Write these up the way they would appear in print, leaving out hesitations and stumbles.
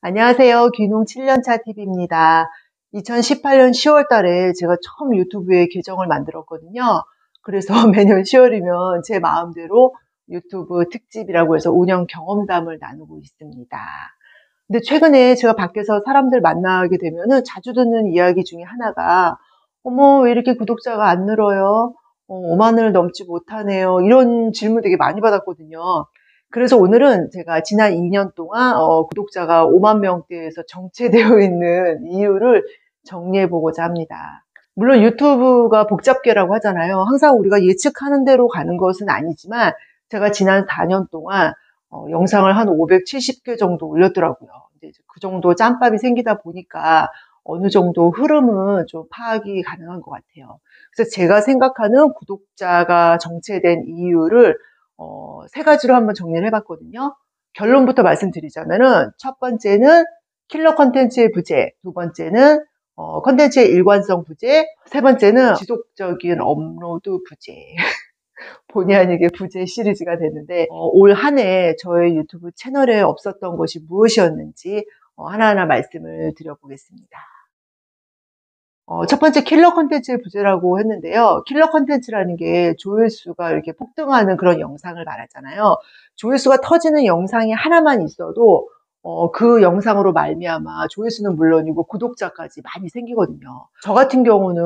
안녕하세요. 귀농 7년차 TV입니다. 2018년 10월 달에 제가 처음 유튜브에 계정을 만들었거든요. 그래서 매년 10월이면 제 마음대로 유튜브 특집이라고 해서 운영 경험담을 나누고 있습니다. 근데 최근에 제가 밖에서 사람들 만나게 되면은 자주 듣는 이야기 중에 하나가, 어머, 왜 이렇게 구독자가 안 늘어요? 5만을 넘지 못하네요. 이런 질문 되게 많이 받았거든요. 그래서 오늘은 제가 지난 2년 동안 구독자가 5만 명대에서 정체되어 있는 이유를 정리해 보고자 합니다. 물론 유튜브가 복잡계라고 하잖아요. 항상 우리가 예측하는 대로 가는 것은 아니지만 제가 지난 4년 동안 영상을 한 570개 정도 올렸더라고요. 근데 이제 그 정도 짬밥이 생기다 보니까 어느 정도 흐름은 좀 파악이 가능한 것 같아요. 그래서 제가 생각하는 구독자가 정체된 이유를 세 가지로 한번 정리를 해봤거든요. 결론부터 말씀드리자면은 첫 번째는 킬러 컨텐츠의 부재, 두 번째는 컨텐츠의 일관성 부재, 세 번째는 지속적인 업로드 부재. 본의 아니게 부재 시리즈가 됐는데 올 한 해 저의 유튜브 채널에 없었던 것이 무엇이었는지 하나하나 말씀을 드려보겠습니다. 첫 번째 킬러 컨텐츠의 부재라고 했는데요. 킬러 컨텐츠라는 게 조회수가 이렇게 폭등하는 그런 영상을 말하잖아요. 조회수가 터지는 영상이 하나만 있어도 그 영상으로 말미암아 조회수는 물론이고 구독자까지 많이 생기거든요. 저 같은 경우는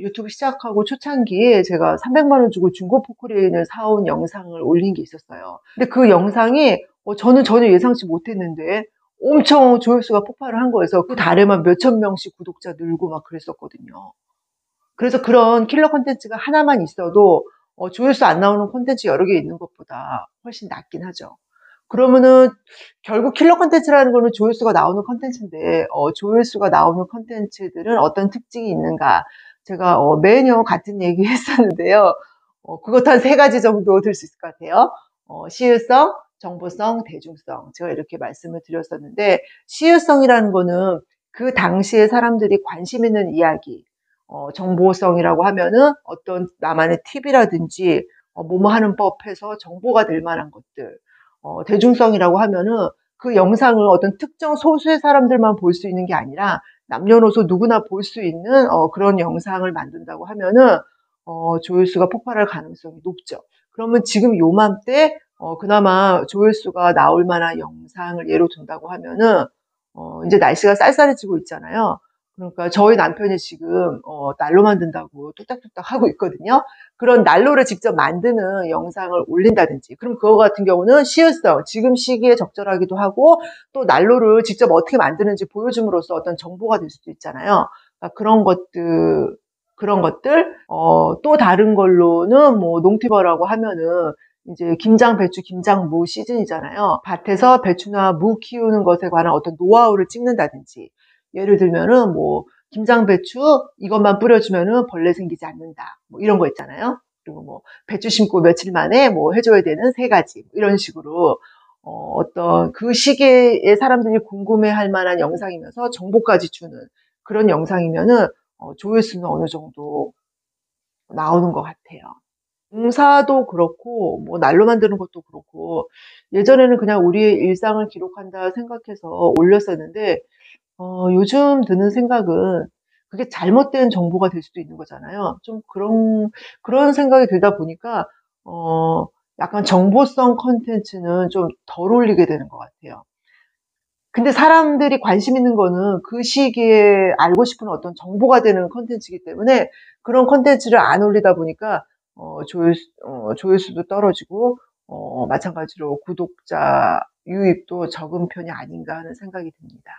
유튜브 시작하고 초창기에 제가 300만 원 주고 중고 포크레인을 사온 영상을 올린 게 있었어요. 근데 그 영상이 저는 전혀 예상치 못했는데 엄청 조회수가 폭발을 한 거여서 그 달에만 몇천 명씩 구독자 늘고 막 그랬었거든요. 그래서 그런 킬러 콘텐츠가 하나만 있어도 조회수 안 나오는 콘텐츠 여러 개 있는 것보다 훨씬 낫긴 하죠. 그러면은 결국 킬러 콘텐츠라는 거는 조회수가 나오는 콘텐츠인데 조회수가 나오는 콘텐츠들은 어떤 특징이 있는가? 제가 매년 같은 얘기 했었는데요. 그것도 한 세 가지 정도 들 수 있을 것 같아요. 시의성, 정보성, 대중성. 제가 이렇게 말씀을 드렸었는데 시의성이라는 거는 그 당시에 사람들이 관심 있는 이야기, 정보성이라고 하면은 어떤 나만의 팁이라든지 뭐뭐 하는 법 해서 정보가 될 만한 것들. 대중성이라고 하면은 그 영상을 어떤 특정 소수의 사람들만 볼 수 있는 게 아니라 남녀노소 누구나 볼 수 있는 그런 영상을 만든다고 하면은 조회수가 폭발할 가능성이 높죠. 그러면 지금 요맘때 그나마 조회수가 나올 만한 영상을 예로 든다고 하면은 이제 날씨가 쌀쌀해지고 있잖아요. 그러니까 저희 남편이 지금 난로 만든다고 뚝딱뚝딱 하고 있거든요. 그런 난로를 직접 만드는 영상을 올린다든지, 그럼 그거 같은 경우는 시의성, 지금 시기에 적절하기도 하고 또 난로를 직접 어떻게 만드는지 보여줌으로써 어떤 정보가 될 수도 있잖아요. 그러니까 그런 것들, 또 다른 걸로는 뭐 농티버라고 하면은 이제 김장, 배추, 김장, 무 시즌이잖아요. 밭에서 배추나 무 키우는 것에 관한 어떤 노하우를 찍는다든지, 예를 들면은 뭐 김장, 배추 이것만 뿌려주면은 벌레 생기지 않는다. 뭐 이런 거 있잖아요. 그리고 뭐 배추 심고 며칠 만에 뭐 해줘야 되는 세 가지 이런 식으로 어떤 그 시기에 사람들이 궁금해할 만한 영상이면서 정보까지 주는 그런 영상이면은 조회수는 어느 정도 나오는 것 같아요. 공사도 그렇고 뭐 난로 만드는 것도 그렇고 예전에는 그냥 우리의 일상을 기록한다 생각해서 올렸었는데 요즘 드는 생각은 그게 잘못된 정보가 될 수도 있는 거잖아요. 좀 그런 생각이 들다 보니까 약간 정보성 컨텐츠는 좀 덜 올리게 되는 것 같아요. 근데 사람들이 관심 있는 거는 그 시기에 알고 싶은 어떤 정보가 되는 컨텐츠이기 때문에 그런 컨텐츠를 안 올리다 보니까 조회수도 떨어지고 마찬가지로 구독자 유입도 적은 편이 아닌가 하는 생각이 듭니다.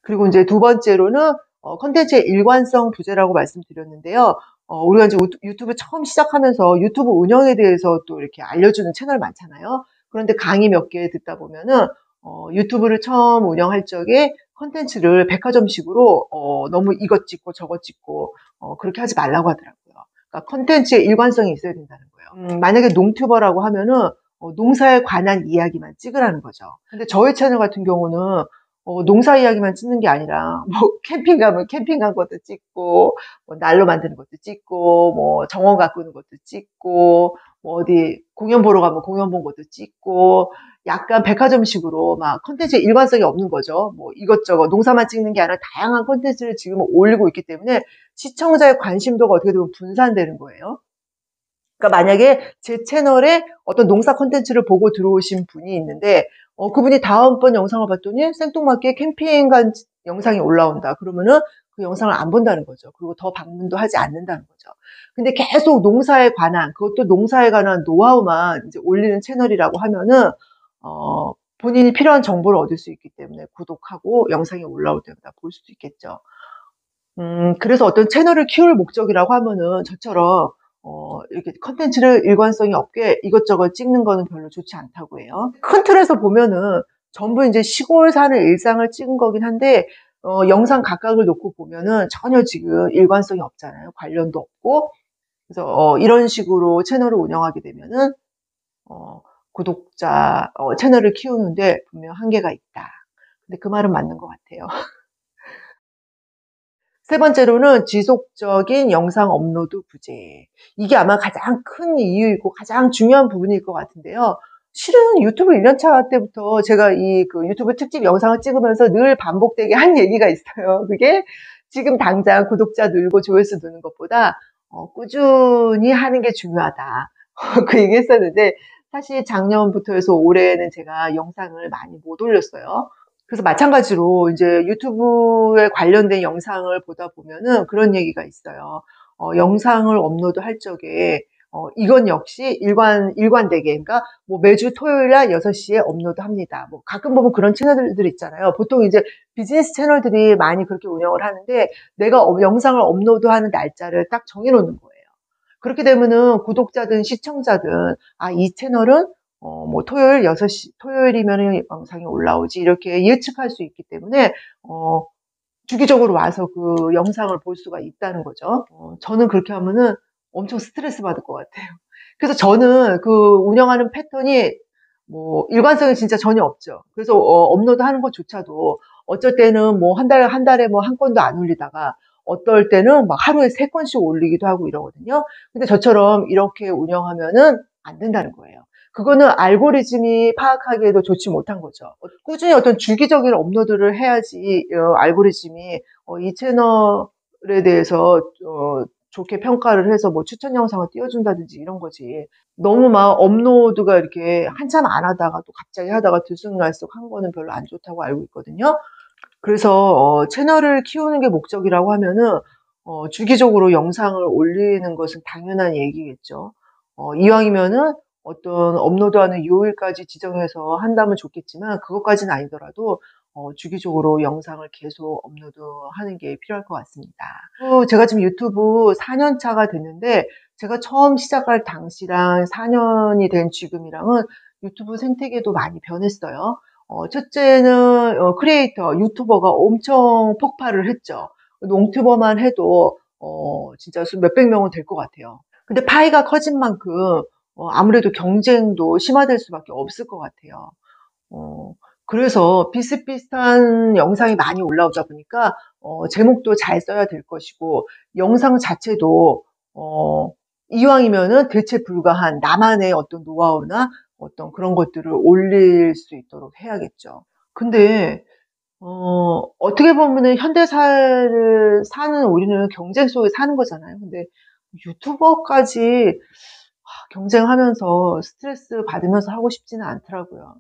그리고 이제 두 번째로는 컨텐츠의 일관성 부재라고 말씀드렸는데요. 우리가 이제 유튜브 처음 시작하면서 유튜브 운영에 대해서 또 이렇게 알려주는 채널 많잖아요. 그런데 강의 몇 개 듣다 보면은 유튜브를 처음 운영할 적에 컨텐츠를 백화점식으로 너무 이것 찍고 저것 찍고 그렇게 하지 말라고 하더라고요. 그러니까 컨텐츠의 일관성이 있어야 된다는 거예요. 만약에 농튜버라고 하면은 농사에 관한 이야기만 찍으라는 거죠. 근데 저희 채널 같은 경우는 농사 이야기만 찍는 게 아니라 뭐 캠핑 가면 캠핑 간 것도 찍고 뭐 난로 만드는 것도 찍고 뭐 정원 가꾸는 것도 찍고 뭐 어디 공연 보러 가면 공연 본 것도 찍고, 약간 백화점식으로 막 컨텐츠에 일관성이 없는 거죠. 뭐 이것저것 농사만 찍는 게 아니라 다양한 컨텐츠를 지금 올리고 있기 때문에 시청자의 관심도가 어떻게 보면 분산되는 거예요. 그러니까 만약에 제 채널에 어떤 농사 콘텐츠를 보고 들어오신 분이 있는데, 그분이 다음번 영상을 봤더니 생뚱맞게 캠핑 간 영상이 올라온다. 그러면은 그 영상을 안 본다는 거죠. 그리고 더 방문도 하지 않는다는 거죠. 근데 계속 농사에 관한, 그것도 농사에 관한 노하우만 이제 올리는 채널이라고 하면은, 본인이 필요한 정보를 얻을 수 있기 때문에 구독하고 영상이 올라올 때마다 볼 수도 있겠죠. 그래서 어떤 채널을 키울 목적이라고 하면은 저처럼 이렇게 컨텐츠를 일관성이 없게 이것저것 찍는 거는 별로 좋지 않다고 해요. 큰 틀에서 보면은 전부 이제 시골 사는 일상을 찍은 거긴 한데, 영상 각각을 놓고 보면은 전혀 지금 일관성이 없잖아요. 관련도 없고. 그래서 이런 식으로 채널을 운영하게 되면은 구독자 채널을 키우는데 분명 한계가 있다. 근데 그 말은 맞는 것 같아요. 세 번째로는 지속적인 영상 업로드 부재. 이게 아마 가장 큰 이유이고 가장 중요한 부분일 것 같은데요. 실은 유튜브 1년차 때부터 제가 그 유튜브 특집 영상을 찍으면서 늘 반복되게 한 얘기가 있어요. 그게 지금 당장 구독자 늘고 조회수 느는 것보다 꾸준히 하는 게 중요하다. 그 얘기 했었는데, 사실 작년부터 해서 올해는 제가 영상을 많이 못 올렸어요. 그래서 마찬가지로 이제 유튜브에 관련된 영상을 보다 보면은 그런 얘기가 있어요. 영상을 업로드할 적에 이건 역시 일관되게, 그러니까 뭐 매주 토요일 날 6시에 업로드합니다. 뭐 가끔 보면 그런 채널들 있잖아요. 보통 이제 비즈니스 채널들이 많이 그렇게 운영을 하는데, 내가 영상을 업로드하는 날짜를 딱 정해놓는 거예요. 그렇게 되면은 구독자든 시청자든, 이 채널은 뭐 토요일 6시, 토요일이면 영상이 올라오지, 이렇게 예측할 수 있기 때문에 주기적으로 와서 그 영상을 볼 수가 있다는 거죠. 저는 그렇게 하면은 엄청 스트레스 받을 것 같아요. 그래서 저는 그 운영하는 패턴이 뭐 일관성이 진짜 전혀 없죠. 그래서 업로드 하는 것조차도 어쩔 때는 뭐 한 달에 뭐 한 건도 안 올리다가, 어떨 때는 막 하루에 3건씩 올리기도 하고 이러거든요. 근데 저처럼 이렇게 운영하면은 안 된다는 거예요. 그거는 알고리즘이 파악하기에도 좋지 못한 거죠. 꾸준히 어떤 주기적인 업로드를 해야지 알고리즘이 이 채널에 대해서 좋게 평가를 해서 뭐 추천 영상을 띄워준다든지 이런 거지. 너무 막 업로드가 이렇게 한참 안 하다가 또 갑자기 하다가 들쑥날쑥 한 거는 별로 안 좋다고 알고 있거든요. 그래서 채널을 키우는 게 목적이라고 하면은 주기적으로 영상을 올리는 것은 당연한 얘기겠죠. 이왕이면은 어떤 업로드하는 요일까지 지정해서 한다면 좋겠지만, 그것까지는 아니더라도 주기적으로 영상을 계속 업로드하는 게 필요할 것 같습니다. 제가 지금 유튜브 4년 차가 됐는데, 제가 처음 시작할 당시랑 4년이 된 지금이랑은 유튜브 생태계도 많이 변했어요. 첫째는 크리에이터, 유튜버가 엄청 폭발을 했죠. 농튜버만 해도 진짜 몇백 명은 될 것 같아요. 근데 파이가 커진 만큼 아무래도 경쟁도 심화될 수밖에 없을 것 같아요. 어, 그래서 비슷비슷한 영상이 많이 올라오다 보니까 제목도 잘 써야 될 것이고, 영상 자체도 이왕이면은 대체 불가한 나만의 어떤 노하우나 어떤 그런 것들을 올릴 수 있도록 해야겠죠. 근데 어떻게 보면은 현대사를 사는 우리는 경쟁 속에 사는 거잖아요. 근데 유튜버까지 경쟁하면서 스트레스 받으면서 하고 싶지는 않더라고요.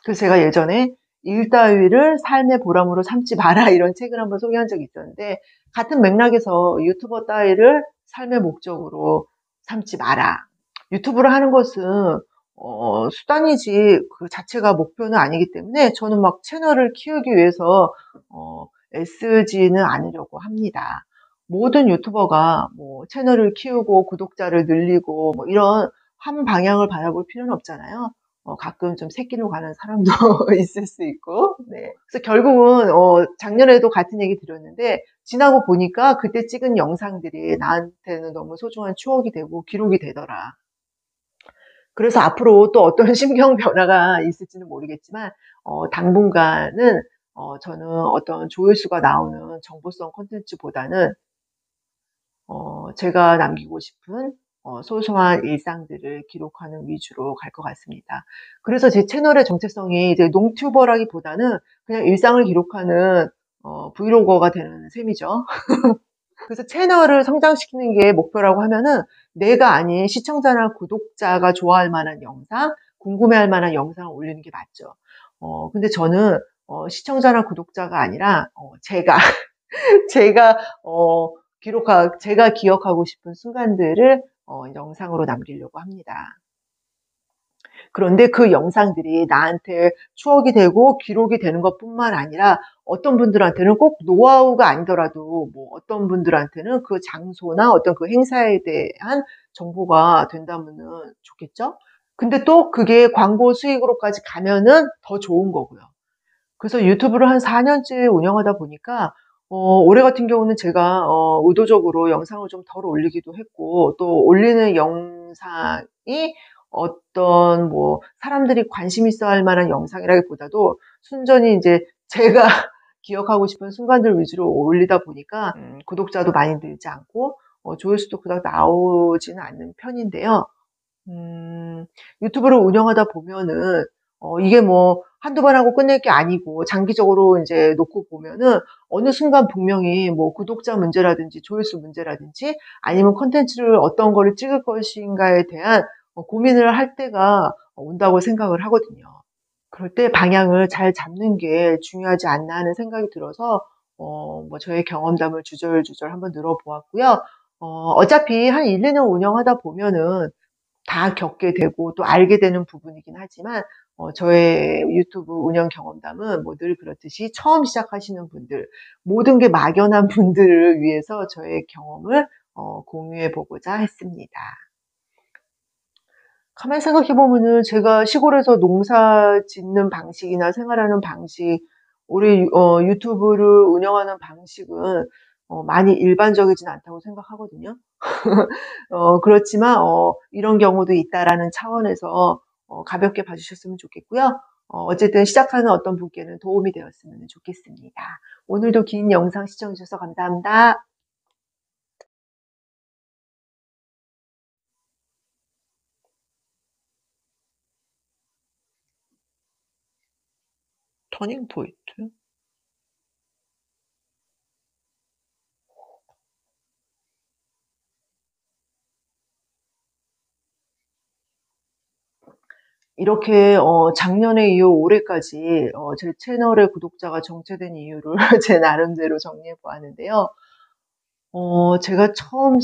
그래서 제가 예전에 일 따위를 삶의 보람으로 삼지 마라, 이런 책을 한번 소개한 적이 있었는데, 같은 맥락에서 유튜버 따위를 삶의 목적으로 삼지 마라. 유튜브를 하는 것은 수단이지 그 자체가 목표는 아니기 때문에 저는 막 채널을 키우기 위해서 애쓰지는 않으려고 합니다. 모든 유튜버가 뭐 채널을 키우고 구독자를 늘리고 뭐 이런 한 방향을 바라볼 필요는 없잖아요. 가끔 좀 새끼로 가는 사람도 있을 수 있고. 네. 그래서 결국은 작년에도 같은 얘기 드렸는데, 지나고 보니까 그때 찍은 영상들이 나한테는 너무 소중한 추억이 되고 기록이 되더라. 그래서 앞으로 또 어떤 심경 변화가 있을지는 모르겠지만, 당분간은 저는 어떤 조회수가 나오는 정보성 콘텐츠보다는 제가 남기고 싶은 소소한 일상들을 기록하는 위주로 갈 것 같습니다. 그래서 제 채널의 정체성이 이제 농튜버라기보다는 그냥 일상을 기록하는 브이로거가 되는 셈이죠. 그래서 채널을 성장시키는 게 목표라고 하면은 내가 아닌 시청자나 구독자가 좋아할 만한 영상, 궁금해할 만한 영상을 올리는 게 맞죠. 근데 저는 시청자나 구독자가 아니라 제가 제가 제가 기억하고 싶은 순간들을 영상으로 남기려고 합니다. 그런데 그 영상들이 나한테 추억이 되고 기록이 되는 것뿐만 아니라 어떤 분들한테는 꼭 노하우가 아니더라도 뭐 어떤 분들한테는 그 장소나 어떤 그 행사에 대한 정보가 된다면은 좋겠죠? 근데 또 그게 광고 수익으로까지 가면은 더 좋은 거고요. 그래서 유튜브를 한 4년째 운영하다 보니까 올해 같은 경우는 제가 의도적으로 영상을 좀 덜 올리기도 했고, 또 올리는 영상이 어떤 뭐 사람들이 관심 있어 할 만한 영상이라기보다도 순전히 이제 제가 기억하고 싶은 순간들 위주로 올리다 보니까 구독자도 많이 늘지 않고 조회수도 그닥 나오지는 않는 편인데요. 유튜브를 운영하다 보면은 이게 뭐 한두 번 하고 끝낼 게 아니고 장기적으로 이제 놓고 보면은 어느 순간 분명히 뭐 구독자 문제라든지 조회수 문제라든지 아니면 콘텐츠를 어떤 거를 찍을 것인가에 대한 고민을 할 때가 온다고 생각을 하거든요. 그럴 때 방향을 잘 잡는 게 중요하지 않나 하는 생각이 들어서 뭐 저의 경험담을 주절주절 한번 늘어 보았고요. 어차피 한 1-2년 운영하다 보면은 다 겪게 되고 또 알게 되는 부분이긴 하지만 저의 유튜브 운영 경험담은 뭐 늘 그렇듯이 처음 시작하시는 분들, 모든 게 막연한 분들을 위해서 저의 경험을 공유해 보고자 했습니다. 가만히 생각해 보면은 제가 시골에서 농사 짓는 방식이나 생활하는 방식, 우리 유튜브를 운영하는 방식은 많이 일반적이진 않다고 생각하거든요. 그렇지만 이런 경우도 있다라는 차원에서 가볍게 봐 주셨으면 좋겠고요. 어쨌든 시작하는 어떤 분께는 도움이 되었으면 좋겠습니다. 오늘도 긴 영상 시청해 주셔서 감사합니다. 터닝 포인트? 이렇게 작년에 이후 올해까지 제 채널의 구독자가 정체된 이유를 제 나름대로 정리해 보았는데요. 제가 처음